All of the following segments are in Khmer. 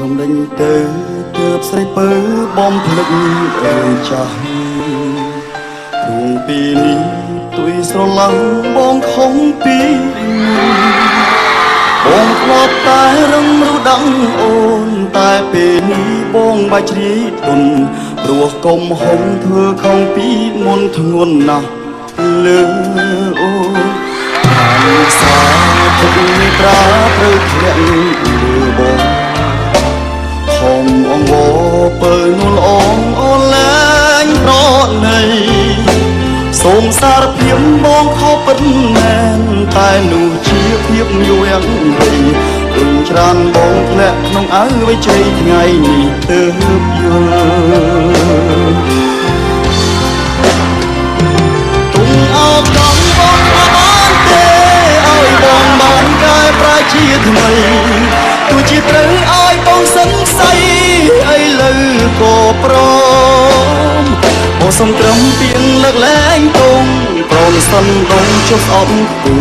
មដេញទៅទើបស្រីពើបំភ្លេចអើយចាស់រួងពីនេះទុយស្រឡាំងបងខំពីបងធ្លាប់តែរឹងរូដងអូនតែពេលនេះបងបាច់ជ្រាយទុនព្រោះកុំហុំធ្វើខំពីមុនធ្ងន់ណាស់លើអូនថាសាទុកមេត្រាត្រូវធ្លាក់លើបងខំអងវពើនួលអងអូនលែងប្រណីសូមសារភាពបងខុសពិតមែនតែនោះជាភាពយូរយ៉ាងវែងគុំច្រើនបងធ្លាក់ក្នុងអើវិជ័យថ្ងៃនេះទើបយល់ទុំអោបកំបងបានទេឲ្យបងបានកែប្រែជាថ្មីទោះជាត្រូវឲ្យបងសង្ស័យអីលើក៏ព្រមបងសំត្រឹមពៀនលើកលែងទងព្រមសំដងចុះស្អប់គឺ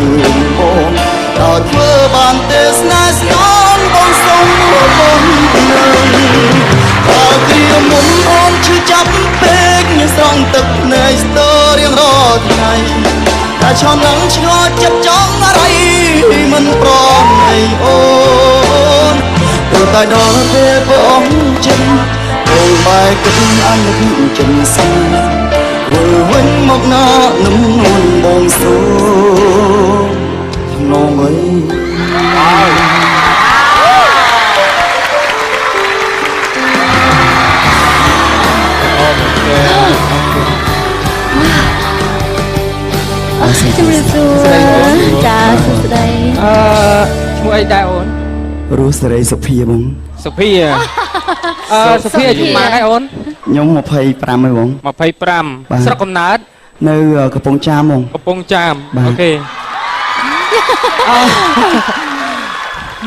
បងដល់ធ្វើបានទេស្នេហ៍ស្នងបងសុំបងនឹងដល់គ្រាមុនអូនឈឺចាប់ពេកស្រង់ទឹកភ្នែកស្ទើររៀងរាល់ថ្ងៃតែឆោមនឹងឆ្ងល់ចិត្តចង់อะไรមិនព្រមឲ្យអូនព្រោះតែដល់ពេលព្រះអង្គចិត្តបងបែកគិតអាននឹកចិនសាវិញមកណានឹងនួនបងសូមនងអីជំរាបសួរចាសួស្ដីឈ្មោះអីដែរអូនរស់សេរីសុភាបងសុភាសុភាអាយុប៉ុន្មានហើយអូនខ្ញុំ25ហើយបង25ស្រុកកំណើតនៅកំពង់ចាមបងកំពង់ចាមអូខេ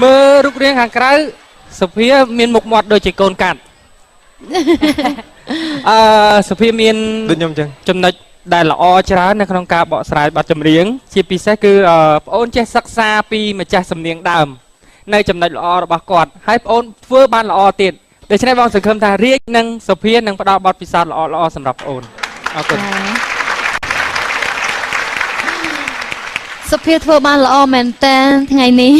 មើលរូបរាងខាងក្រៅសុភាមានមុខមាត់ដូចជាកូនកាត់សុភាមានដូចខ្ញុំចឹងចំណុចដែលល្អច្រើននៅក្នុងការបកស្រាយបទចម្រៀងជាពិសេសគឺប្អូនចេះសិក្សាពីម្ចាស់សំនៀងដើមនៅចំណុចល្អរបស់គាត់ហើយប្អូនធ្វើបានល្អទៀតដូច្នេះបងសង្ឃឹមថារាជនិងសុភានឹងផ្ដល់បទពិសោធន៍ល្អសម្រាប់ប្អូនអរគុណសុភាធ្វើបានល្អមែនតើថ្ងៃនេះ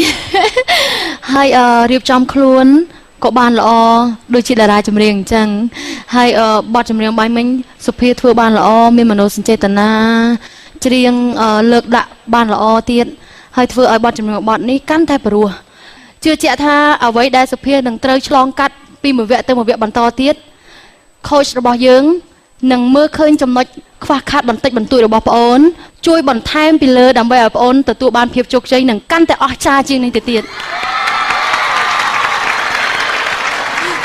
ហើយរៀបចំខ្លួនក៏បានល្អដូចជាតារាចម្រៀងអញ្ចឹងហើយបទចម្រៀងបាយមិញសុភាធ្វើបានល្អមានមនោសញ្ចេតនាច្រៀងលើកដាក់បានល្អទៀតហើយធ្វើឲ្យបទចម្រៀងបទនេះកាន់តែព្រោះជឿជាក់ថាអ្វីដែលសុភានឹងត្រូវឆ្លងកាត់ពីមួយវគ្គទៅមួយវគ្គបន្តទៀតខូចរបស់យើងនឹងមើលឃើញចំណុចខ្វះខាតបន្តិចបន្តួចរបស់ប្អូនជួយបន្ថែមពីលើដើម្បីឲ្យប្អូនទទួលបានភាពជោគជ័យនិងកាន់តែអស្ចារ្យជាងនេះទៅទៀត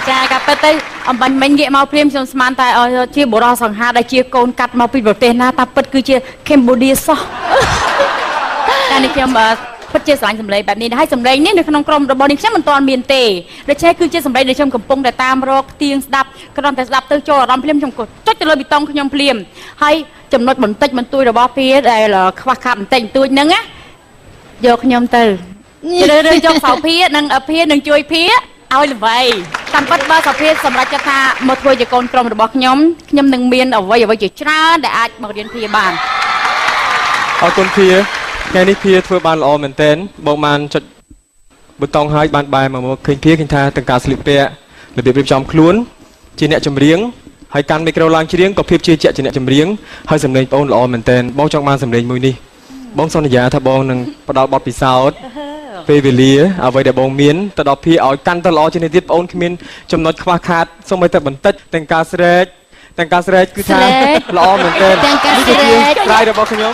ចាកាពិតទៅអំបញ្ញមិញងាកមកព្រាមខ្ញុំស្មានតែជាបុរសសង្ហាដែលជាកូនកាត់មកពីប្រទេសណាតាពិតគឺជាកម្ពុជាសោះតែនេះខ្ញុំពិតជាស្រឡាញ់សម្លេងបែបនេះហើយសម្លេងនេះនៅក្នុងក្រុមរបស់នេះខ្ញុំមិនទាន់មានទេដូច្នេះគឺជាសម្លេងដែលខ្ញុំកំពុងតែតាមរកទៀងស្ដាប់គ្រាន់តែស្ដាប់ទៅចូលអារម្មណ៍ភ្លាមខ្ញុំក៏ចុចទៅលើប៊ីតុងខ្ញុំភ្លាមហើយចំណុចបន្តិចបន្តួចរបស់វាដែលខ្វះខាតបន្តិចបន្តួចហ្នឹងណាយកខ្ញុំទៅជ្រើសរើសយកសោភានិងភានឹងជួយភាឲ្យល្បីតាមពិតបើសភាសម្រាប់ចិត្តថាមកធ្វើជាកូនក្រុមរបស់ខ្ញុំនឹងមានអ្វីជាច្រើនដែលអាចបង្រៀនភាបានអរគុណភាថ្ងៃនេះភាធ្វើបានល្អមែនទែនបងបានចុចប៊ូតុងហើយបានបែរមកឃើញភាឃើញថាទាំងការស្លៀកពាក់របៀបរៀបចំខ្លួនជាអ្នកចម្រៀងហើយកាន់មីក្រូឡើងច្រៀងក៏ភាពជឿជាក់ជាអ្នកចម្រៀងហើយសម្លេងបងល្អមែនទែនបងចង់បានសម្លេងមួយនេះបងសន្យាថាបងនឹងផ្ដល់បទពិសោធន៍ពេលវេលាអ្វីដែលបងមានទៅដល់ភាឲ្យកាន់ទៅល្អជាងនេះទៀតបងគ្មានចំណុចខ្វះខាតសូម្បីតែបន្តិចទាំងការស្រែកគឺថាល្អមែនទែនទាំងការស្រែកខ្លាយរបស់ខ្ញុំ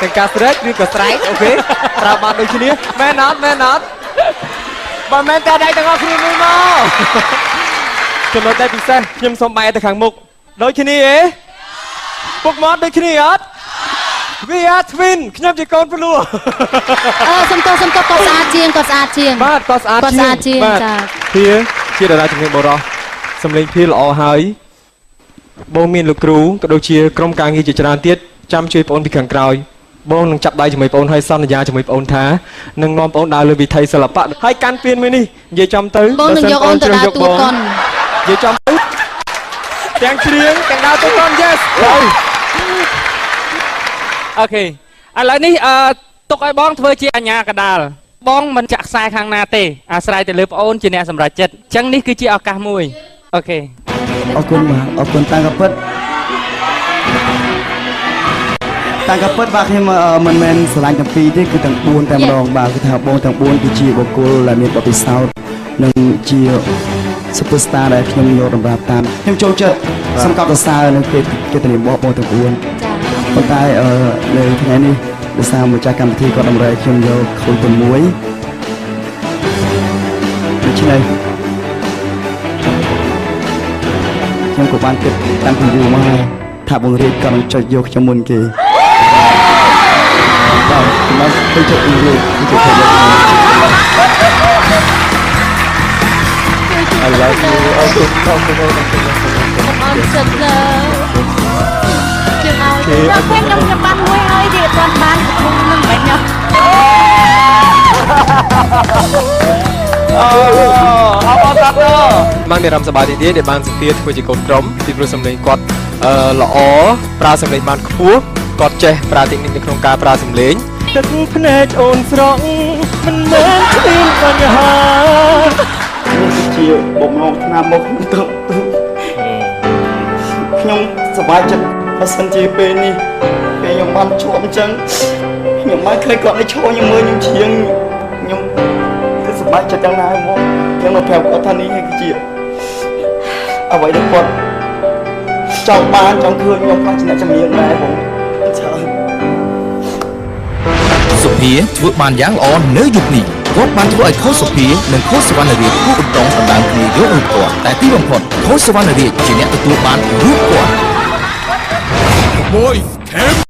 ទាំងការស្រែកឬក៏ស្រែកអូខេប្រើបានដូចគ្នាមែនអត់បើមែនតែដៃទាំងអស់គ្នាមួយមកចំណុចដែលពិសេសខ្ញុំសូមបែរទៅខាងមុខដូចគ្នាហ៎ពុកមាត់ដូចគ្នាអត់ We are twin ខ្ញុំជាកូនព្រលោះសុំតក៏ស្អាតជាងបាទក៏ស្អាតជាងចាភាជាតារាចម្រៀងបុរសសម្លេងភាល្អហើយបងមានលោកគ្រូក៏ដូចជាក្រុមការងារជាច្រើនទៀតចាំជួយបងពីខាងក្រោយប បងនឹងចាប់ដៃជាមួយបងហើយសន្យាជាមួយបងថានឹងនាំបងដើរលើវិថីសិល្បៈហើយកាន់ពៀនមួយនេះនិយាយចំទៅ បងនឹងយកអូនទៅដើរតួកុន និយាយចំទៅទាំងច្រៀងទាំងដើរតួកុន yes អូខេឥឡូវនេះទុកឲ្យបងធ្វើជាអញ្ញាកដាលបងមិនចាក់ខ្សែខាងណាទេអាស្រ័យទៅលើប្អូនជាអ្នកសម្រេចចិត្តអញ្ចឹងនេះគឺជាឱកាសមួយអូខេ អរគុណបាទអរគុណតាំងកពិតបាទខ្ញុំមិនមែនស្រឡាញ់ទាំងពីរទេគឺទាំង4តែម្ដងបាទគឺថាបងទាំង4គឺជាបុគ្គលដែលមានបទពិសោធន៍និងជា superstar ដែលខ្ញុំយករំរាប់តាមខ្ញុំចូលចិត្តសំកប់សរសើរនៅពេលកិត្តិនាមរបស់បងទាំង4ប៉ុន្តែនៅថ្ងៃនេះដោយសារម្ចាស់កម្មវិធីគាត់តម្រូវខ្ញុំយកខូន6ដូច្នេះខ្ញុំក៏បានគិតតាំងពីយូរមកហើយថាបងរៀបក៏នឹងចុចយកខ្ញុំមុនគេបាទខ្ញុំទៅចុចរៀបទៅចុចយក I love you អរគុណអរគុណអរគុណអរចិត្តលើជើងឲ្យខ្ញុំបានមួយហើយវាអត់បានខ្ញុំនឹងបាញ់ញ៉ាំ បានមានអារម្មណ៍សប្បាយរីករាយដែលបានសន្ទាធ្វើជាកូនក្រុមពីព្រោះសម្លេងគាត់ល្អប្រើសម្លេងបានខ្ពស់គាត់ចេះប្រើtechniqueនៅក្នុងការប្រើសម្លេងទឹកភ្នែកអូនស្រង់មិនមែនគ្មានបញ្ហានេះជាបំណងឆ្នាំមកទៅខ្ញុំសប្បាយចិត្តបើសិនជាពេលនេះពេលខ្ញុំបានជួបអញ្ចឹងខ្ញុំបានឃើញគាត់នៅឈរខ្ញុំមើលខ្ញុំច្រៀងខ្ញុំគឺសប្បាយចិត្តយ៉ាងណាមកខ្ញុំមកប្រាប់គាត់ថានេះគឺជាអ្វីដែលគាត់ចង់បានចង់ឃើញខ្ញុំខ្លះជាអ្នកចម្រៀងដែរបងច្រើន សុភាធ្វើបានយ៉ាងល្អនៅយុគនេះគាត់បានធ្វើឲ្យខុសសុភានិងខុសសវណ្ណរាជគូបន្តដណ្ដើមគ្នាយករូបគាត់តែទីបំផុតខុសសវណ្ណរាជជាអ្នកទទួលបានរូបគាត់ Boy, camp